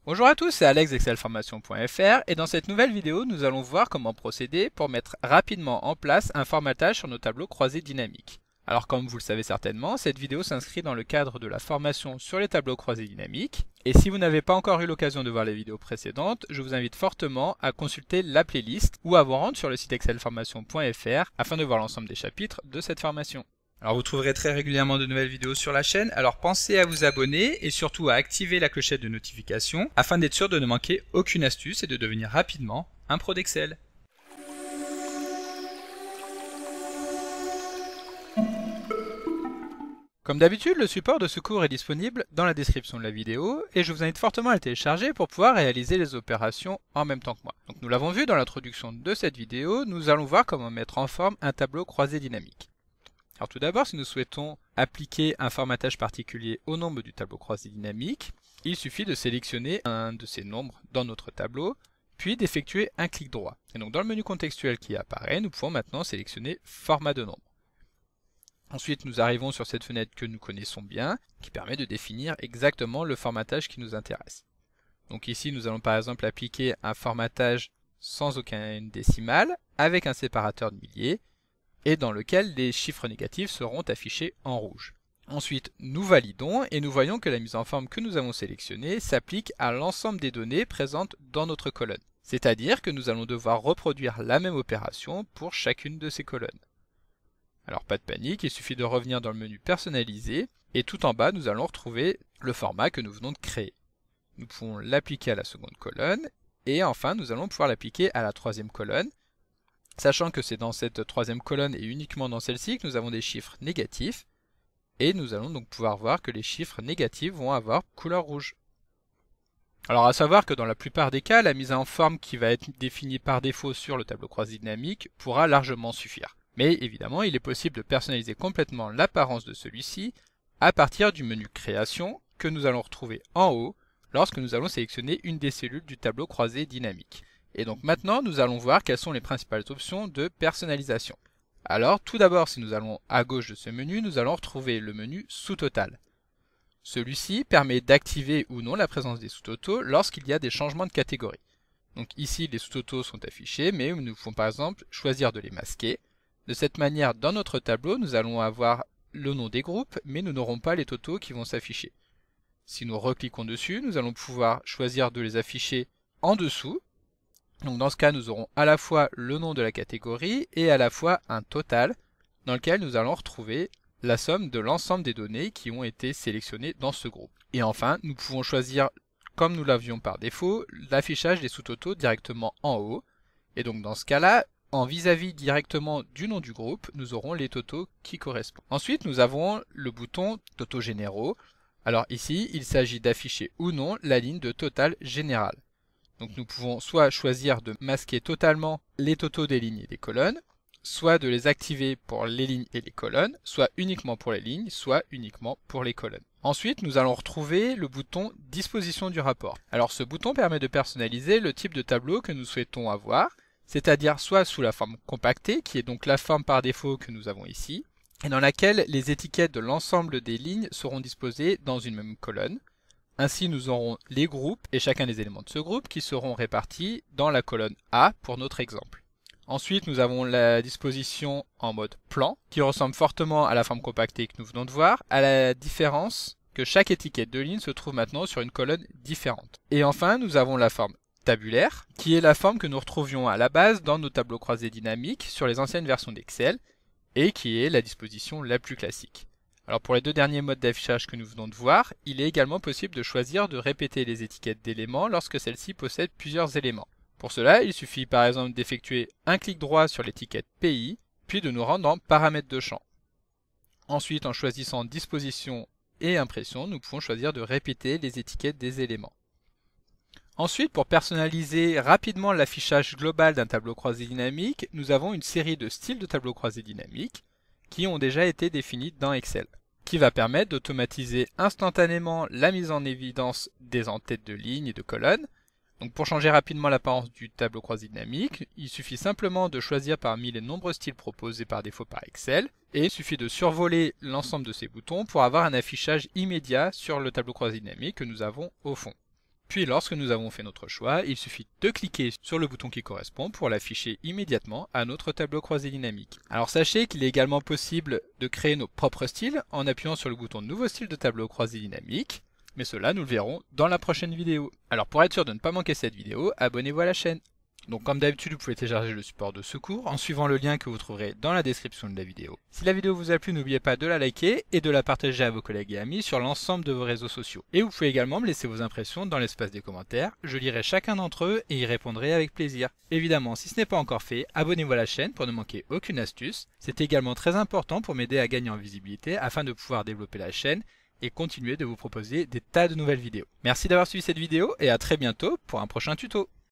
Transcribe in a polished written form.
Bonjour à tous, c'est Alex d'excelformation.fr et dans cette nouvelle vidéo, nous allons voir comment procéder pour mettre rapidement en place un formatage sur nos tableaux croisés dynamiques. Alors comme vous le savez certainement, cette vidéo s'inscrit dans le cadre de la formation sur les tableaux croisés dynamiques. Et si vous n'avez pas encore eu l'occasion de voir les vidéos précédentes, je vous invite fortement à consulter la playlist ou à vous rendre sur le site excelformation.fr afin de voir l'ensemble des chapitres de cette formation. Alors vous trouverez très régulièrement de nouvelles vidéos sur la chaîne, alors pensez à vous abonner et surtout à activer la clochette de notification afin d'être sûr de ne manquer aucune astuce et de devenir rapidement un pro d'Excel. Comme d'habitude, le support de ce cours est disponible dans la description de la vidéo et je vous invite fortement à le télécharger pour pouvoir réaliser les opérations en même temps que moi. Donc nous l'avons vu dans l'introduction de cette vidéo, nous allons voir comment mettre en forme un tableau croisé dynamique. Alors tout d'abord, si nous souhaitons appliquer un formatage particulier au nombre du tableau croisé dynamique, il suffit de sélectionner un de ces nombres dans notre tableau, puis d'effectuer un clic droit. Et donc dans le menu contextuel qui apparaît, nous pouvons maintenant sélectionner Format de nombre. Ensuite, nous arrivons sur cette fenêtre que nous connaissons bien, qui permet de définir exactement le formatage qui nous intéresse. Donc ici, nous allons par exemple appliquer un formatage sans aucune décimale, avec un séparateur de milliers, et dans lequel les chiffres négatifs seront affichés en rouge. Ensuite, nous validons et nous voyons que la mise en forme que nous avons sélectionnée s'applique à l'ensemble des données présentes dans notre colonne. C'est-à-dire que nous allons devoir reproduire la même opération pour chacune de ces colonnes. Alors pas de panique, il suffit de revenir dans le menu personnaliser et tout en bas nous allons retrouver le format que nous venons de créer. Nous pouvons l'appliquer à la seconde colonne et enfin nous allons pouvoir l'appliquer à la troisième colonne, sachant que c'est dans cette troisième colonne et uniquement dans celle-ci que nous avons des chiffres négatifs, et nous allons donc pouvoir voir que les chiffres négatifs vont avoir couleur rouge. Alors à savoir que dans la plupart des cas, la mise en forme qui va être définie par défaut sur le tableau croisé dynamique pourra largement suffire. Mais évidemment, il est possible de personnaliser complètement l'apparence de celui-ci à partir du menu Création que nous allons retrouver en haut lorsque nous allons sélectionner une des cellules du tableau croisé dynamique. Et donc maintenant, nous allons voir quelles sont les principales options de personnalisation. Alors, tout d'abord, si nous allons à gauche de ce menu, nous allons retrouver le menu sous-total. Celui-ci permet d'activer ou non la présence des sous-totaux lorsqu'il y a des changements de catégorie. Donc ici, les sous-totaux sont affichés, mais nous pouvons par exemple choisir de les masquer. De cette manière, dans notre tableau, nous allons avoir le nom des groupes, mais nous n'aurons pas les totaux qui vont s'afficher. Si nous recliquons dessus, nous allons pouvoir choisir de les afficher en dessous. Donc dans ce cas, nous aurons à la fois le nom de la catégorie et à la fois un total dans lequel nous allons retrouver la somme de l'ensemble des données qui ont été sélectionnées dans ce groupe. Et enfin, nous pouvons choisir, comme nous l'avions par défaut, l'affichage des sous-totaux directement en haut. Et donc dans ce cas-là, en vis-à-vis directement du nom du groupe, nous aurons les totaux qui correspondent. Ensuite, nous avons le bouton Totaux généraux. Alors ici, il s'agit d'afficher ou non la ligne de total général. Donc nous pouvons soit choisir de masquer totalement les totaux des lignes et des colonnes, soit de les activer pour les lignes et les colonnes, soit uniquement pour les lignes, soit uniquement pour les colonnes. Ensuite, nous allons retrouver le bouton Disposition du rapport. Alors ce bouton permet de personnaliser le type de tableau que nous souhaitons avoir, c'est-à-dire soit sous la forme compactée, qui est donc la forme par défaut que nous avons ici, et dans laquelle les étiquettes de l'ensemble des lignes seront disposées dans une même colonne. Ainsi, nous aurons les groupes et chacun des éléments de ce groupe qui seront répartis dans la colonne A pour notre exemple. Ensuite, nous avons la disposition en mode plan qui ressemble fortement à la forme compactée que nous venons de voir, à la différence que chaque étiquette de ligne se trouve maintenant sur une colonne différente. Et enfin, nous avons la forme tabulaire qui est la forme que nous retrouvions à la base dans nos tableaux croisés dynamiques sur les anciennes versions d'Excel et qui est la disposition la plus classique. Alors pour les deux derniers modes d'affichage que nous venons de voir, il est également possible de choisir de répéter les étiquettes d'éléments lorsque celles-ci possèdent plusieurs éléments. Pour cela, il suffit par exemple d'effectuer un clic droit sur l'étiquette pays, puis de nous rendre dans Paramètres de champ. Ensuite, en choisissant Disposition et Impression, nous pouvons choisir de répéter les étiquettes des éléments. Ensuite, pour personnaliser rapidement l'affichage global d'un tableau croisé dynamique, nous avons une série de styles de tableau croisé dynamique qui ont déjà été définis dans Excel, qui va permettre d'automatiser instantanément la mise en évidence des en-têtes de lignes et de colonnes. Donc pour changer rapidement l'apparence du tableau croisé dynamique, il suffit simplement de choisir parmi les nombreux styles proposés par défaut par Excel, et il suffit de survoler l'ensemble de ces boutons pour avoir un affichage immédiat sur le tableau croisé dynamique que nous avons au fond. Puis lorsque nous avons fait notre choix, il suffit de cliquer sur le bouton qui correspond pour l'afficher immédiatement à notre tableau croisé dynamique. Alors sachez qu'il est également possible de créer nos propres styles en appuyant sur le bouton Nouveau style de tableau croisé dynamique, mais cela nous le verrons dans la prochaine vidéo. Alors pour être sûr de ne pas manquer cette vidéo, abonnez-vous à la chaîne. Donc comme d'habitude, vous pouvez télécharger le support de secours en suivant le lien que vous trouverez dans la description de la vidéo. Si la vidéo vous a plu, n'oubliez pas de la liker et de la partager à vos collègues et amis sur l'ensemble de vos réseaux sociaux. Et vous pouvez également me laisser vos impressions dans l'espace des commentaires, je lirai chacun d'entre eux et y répondrai avec plaisir. Évidemment, si ce n'est pas encore fait, abonnez-vous à la chaîne pour ne manquer aucune astuce. C'est également très important pour m'aider à gagner en visibilité afin de pouvoir développer la chaîne et continuer de vous proposer des tas de nouvelles vidéos. Merci d'avoir suivi cette vidéo et à très bientôt pour un prochain tuto.